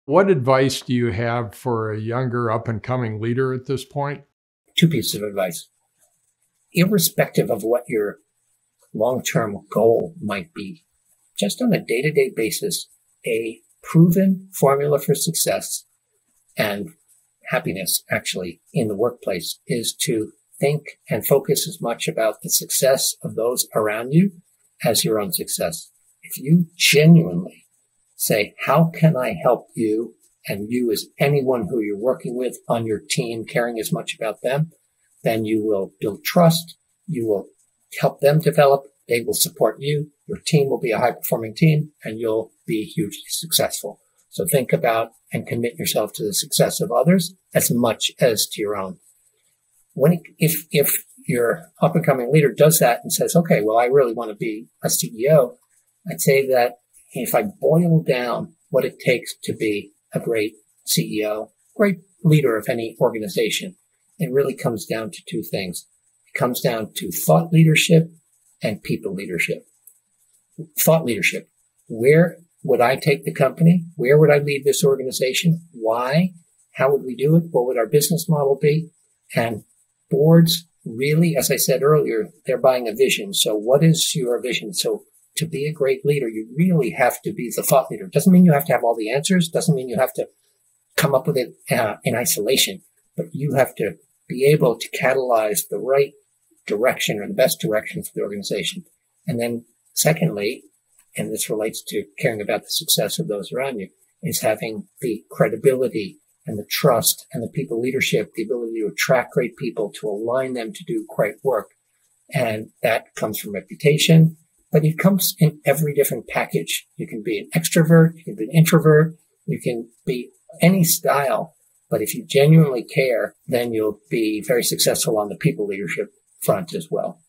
What advice do you have for a younger up and coming leader at this point? Two pieces of advice. Irrespective of what your long-term goal might be, just on a day-to-day basis, a proven formula for success and happiness actually in the workplace is to think and focus as much about the success of those around you as your own success. If you genuinely say, how can I help you? And you as anyone who you're working with on your team, caring as much about them, then you will build trust. You will help them develop. They will support you. Your team will be a high-performing team, and you'll be hugely successful. So think about and commit yourself to the success of others as much as to your own. If your up-and-coming leader does that and says, okay, well, I really want to be a CEO, I'd say that if I boil down what it takes to be a great CEO, great leader of any organization, it really comes down to two things. It comes down to thought leadership and people leadership. Thought leadership. Where would I take the company? Where would I lead this organization? Why? How would we do it? What would our business model be? And boards really, as I said earlier, they're buying a vision. So what is your vision? So to be a great leader, you really have to be the thought leader. Doesn't mean you have to have all the answers. Doesn't mean you have to come up with it in isolation. But you have to be able to catalyze the right direction or the best direction for the organization. And then secondly, and this relates to caring about the success of those around you, is having the credibility and the trust and the people leadership, the ability to attract great people, to align them to do great work. And that comes from reputation, but it comes in every different package. You can be an extrovert, you can be an introvert, you can be any style. But if you genuinely care, then you'll be very successful on the people leadership front as well.